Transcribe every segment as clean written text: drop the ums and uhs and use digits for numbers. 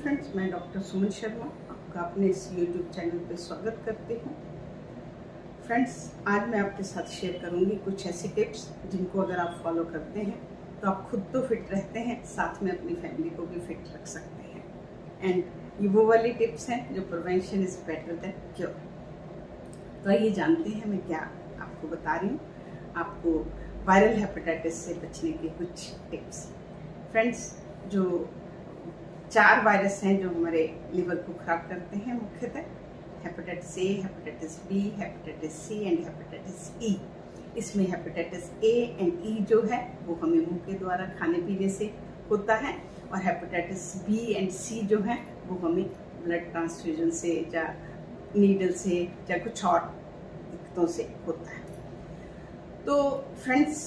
Friends, मैं doctor Suman Sharma आपका अपने इस यूट्यूब चैनल पे स्वागत करती हूँ। फ्रेंड्स, आज मैं आपके साथ शेयर करूँगी कुछ ऐसी टिप्स जिनको अगर आप फॉलो करते हैं तो आप खुद तो फिट रहते हैं, साथ में अपनी फैमिली को भी फिट रख सकते हैं। एंड ये वो वाली टिप्स हैं जो prevention is better than cure. तो आइए जानते हैं मैं क्या आपको बता रही हूँ, आपको वायरल हेपेटाइटिस से बचने के कुछ टिप्स। फ्रेंड्स, जो 4 वायरस हैं जो हमारे लिवर को खराब करते हैं, मुख्यतः hepatitis A, hepatitis B, hepatitis C and hepatitis E. इसमें हेपेटाइटिस ए एंड ई जो है वो हमें मुंह के द्वारा खाने पीने से होता है, और हेपेटाइटिस बी एंड सी जो है वो हमें ब्लड ट्रांसफ्यूजन से या नीडल से या कुछ और दिक्कतों से होता है। तो फ्रेंड्स,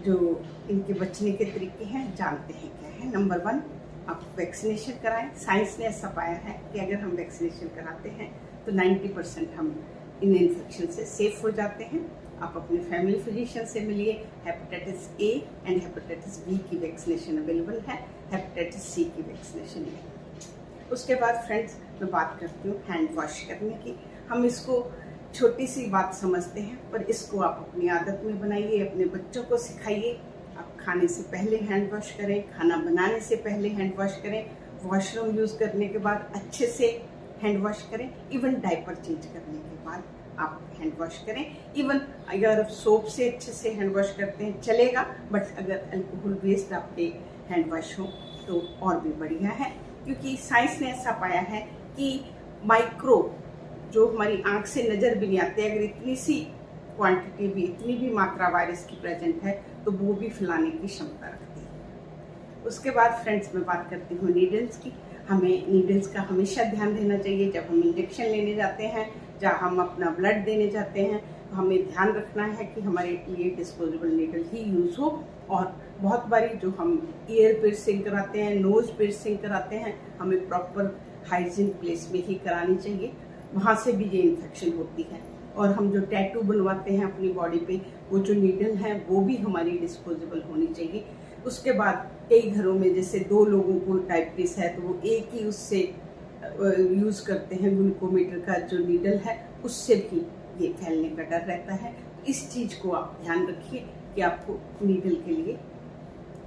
जो इनके बचने के तरीके हैं जानते हैं क्या है। नंबर 1, आप वैक्सीनेशन कराएं। साइंस ने ऐसा पाया है कि अगर हम वैक्सीनेशन कराते हैं तो 90% हम इन इन्फेक्शन से सेफ हो जाते हैं। आप अपने फैमिली फिजिशियन से मिलिए। Hepatitis A and hepatitis B की वैक्सीनेशन अवेलेबल है, हेपेटाइटिस सी की वैक्सीनेशन है। उसके बाद फ्रेंड्स, मैं बात करती हूँ हैंड वॉश करने की। हम इसको छोटी सी बात समझते हैं, पर इसको आप अपनी आदत में बनाइए, अपने बच्चों को सिखाइए। आप खाने से पहले हैंड वॉश करें, खाना बनाने से पहले हैंड वॉश करें, वॉशरूम यूज़ करने के बाद अच्छे से हैंड वॉश करें, इवन डायपर चेंज करने के बाद आप हैंड वॉश करें। इवन अगर सोप से अच्छे से हैंड वॉश करते हैं चलेगा, बट अगर अल्कोहल बेस्ड आपके हैंड वॉश हो तो और भी बढ़िया है, क्योंकि साइंस ने ऐसा पाया है कि माइक्रो जो हमारी आंख से नज़र भी नहीं आते, अगर इतनी सी क्वांटिटी भी, इतनी भी मात्रा वायरस की प्रेजेंट है तो वो भी फैलाने की क्षमता रखती है। उसके बाद फ्रेंड्स, मैं बात करती हूँ नीडल्स की। हमें नीडल्स का हमेशा ध्यान देना चाहिए। जब हम इंजेक्शन लेने जाते हैं या हम अपना ब्लड देने जाते हैं तो हमें ध्यान रखना है कि हमारे लिए डिस्पोजेबल नीडल ही यूज़ हो। और बहुत बारी जो हम ईयर पियर्सिंग कराते हैं, नोज पियर्सिंग कराते हैं, हमें प्रॉपर हाइजीन प्लेस में ही करानी चाहिए, वहाँ से भी ये इन्फेक्शन होती है। और हम जो टैटू बनवाते हैं अपनी बॉडी पे, वो जो नीडल है वो भी हमारी डिस्पोजेबल होनी चाहिए। उसके बाद कई घरों में जैसे 2 लोगों को डायबिटीज है तो वो एक ही उससे यूज़ करते हैं, ग्लूकोमीटर का जो नीडल है उससे भी ये फैलने का डर रहता है। इस चीज़ को आप ध्यान रखिए कि आपको नीडल के लिए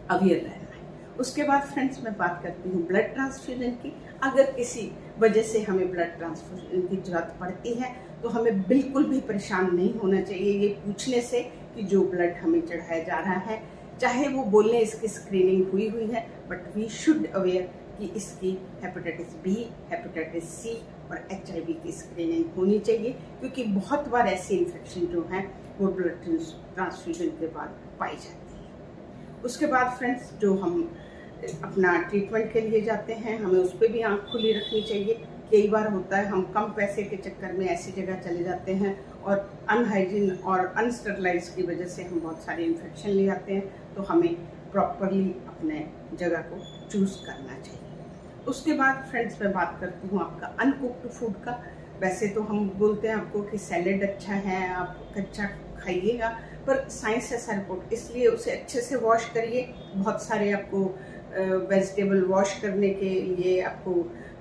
अवेयर रहना है। उसके बाद फ्रेंड्स, मैं बात करती हूँ ब्लड ट्रांसफ्यूजन की। अगर किसी वजह से हमें ब्लड ट्रांसफ्यूजन की जरूरत पड़ती है तो हमें बिल्कुल भी परेशान नहीं होना चाहिए ये पूछने से कि जो ब्लड हमें चढ़ाया जा रहा है, चाहे वो बोलने इसकी स्क्रीनिंग हुई है, बट वी शुड अवेयर कि इसकी हेपेटाइटिस बी, हेपेटाइटिस सी और HIV की स्क्रीनिंग होनी चाहिए, क्योंकि बहुत बार ऐसी इन्फेक्शन जो है वो ब्लड ट्रांसफ्यूजन के बाद पाई जाती है। उसके बाद फ्रेंड्स, जो हम अपना ट्रीटमेंट के लिए जाते हैं हमें उस पर भी आँख खुली रखनी चाहिए। कई बार होता है हम कम पैसे के चक्कर में ऐसी जगह चले जाते हैं और अनहाइजीन और अनस्टरलाइज की वजह से हम बहुत सारे इन्फेक्शन ले आते हैं, तो हमें प्रॉपरली अपने जगह को चूज़ करना चाहिए। उसके बाद फ्रेंड्स, मैं बात करती हूँ आपका अनकुक्ड फूड का। वैसे तो हम बोलते हैं आपको कि सैलेड अच्छा है, आप कच्चा खाइएगा, पर साइंस ऐसा रिपोर्ट, इसलिए उसे अच्छे से वॉश करिए। बहुत सारे आपको वेजिटेबल वॉश करने के लिए आपको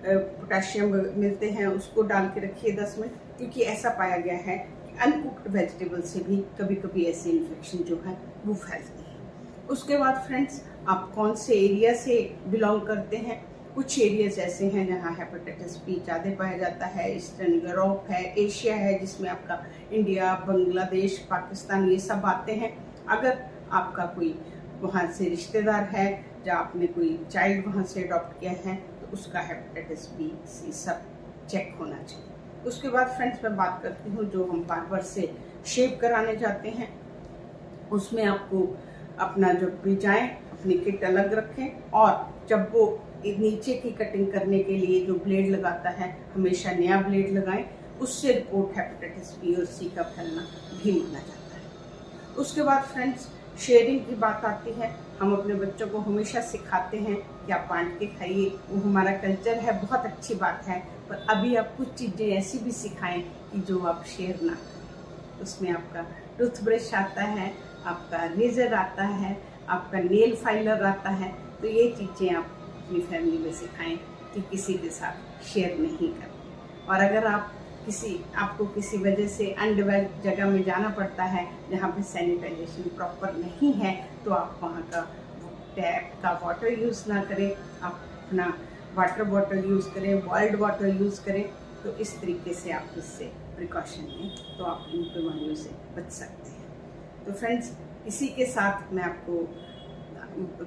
पोटाशियम मिलते हैं, उसको डाल के रखिए 10 मिनट, क्योंकि ऐसा पाया गया है कि अनकुक्ड वेजिटेबल से भी कभी कभी ऐसी इन्फेक्शन जो है वो फैलती है। उसके बाद फ्रेंड्स, आप कौन से एरिया से बिलोंग करते हैं। कुछ एरियाज ऐसे हैं जहाँ हेपेटाइटिस बी ज़्यादा पाया जाता है। ईस्टर्न यूरोप है, एशिया है, जिसमें आपका इंडिया, बांग्लादेश, पाकिस्तान ये सब आते हैं। अगर आपका कोई वहाँ से रिश्तेदार है या आपने कोई चाइल्ड वहाँ से अडॉप्ट किया है तो उसका हेपेटाइटिस बी, सी सब चेक होना चाहिए। उसके बाद फ्रेंड्स, मैं बात करती हूँ जो हम बार्बर से शेव कराने जाते हैं, उसमें आपको अपना जब भी जाएँ अपनी किट अलग रखें, और जब वो नीचे की कटिंग करने के लिए जो ब्लेड लगाता है हमेशा नया ब्लेड लगाएं। उससे रिपोर्ट हेपेटाइटिस बी और सी का फैलना भी माना जाता है। उसके बाद फ्रेंड्स, शेयरिंग की बात आती है। हम अपने बच्चों को हमेशा सिखाते हैं कि आप बांट के खाइए, वो हमारा कल्चर है, बहुत अच्छी बात है, पर अभी आप कुछ चीज़ें ऐसी भी सिखाएं कि जो आप शेयर ना करें। उसमें आपका टूथब्रश आता है, आपका रेजर आता है, आपका नेल फाइलर आता है, तो ये चीज़ें आप अपनी फैमिली में सिखाएं कि किसी के साथ शेयर नहीं करना। और अगर आपको किसी वजह से अनडेवलप्ड जगह में जाना पड़ता है जहाँ पे सैनिटाइजेशन प्रॉपर नहीं है, तो आप वहाँ का टैप का वाटर यूज़ ना करें, आप अपना वाटर बॉटल यूज़ करें, बॉइल्ड वाटर यूज़ करें। तो इस तरीके से आप इससे प्रिकॉशन लें तो आप इन बीमारियों से बच सकते हैं। तो फ्रेंड्स, इसी के साथ मैं आपको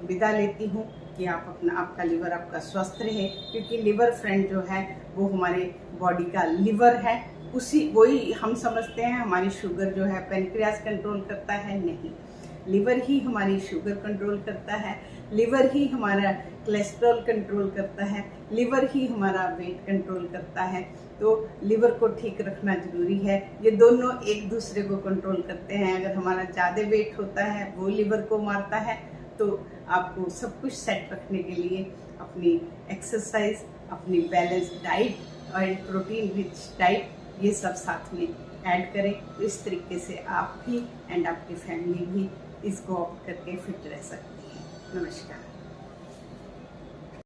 विदा लेती हूँ कि आपका लिवर आपका स्वस्थ रहे, क्योंकि लिवर फ्रेंड जो है वो हमारे बॉडी का लिवर है। वही हम समझते हैं हमारी शुगर जो है पेनक्रियास कंट्रोल करता है, नहीं, लिवर ही हमारी शुगर कंट्रोल करता है, लिवर ही हमारा कोलेस्ट्रॉल कंट्रोल करता है, लिवर ही हमारा वेट कंट्रोल करता है। तो लिवर को ठीक रखना जरूरी है। ये दोनों एक दूसरे को कंट्रोल करते हैं। अगर हमारा ज़्यादा वेट होता है वो लिवर को मारता है। तो आपको सब कुछ सेट रखने के लिए अपनी एक्सरसाइज, अपनी बैलेंस्ड डाइट और प्रोटीन रिच डाइट, ये सब साथ में ऐड करें। तो इस तरीके से आप भी एंड आपकी फैमिली भी इसको ऑप्ट करके फिट रह सकती है। नमस्कार।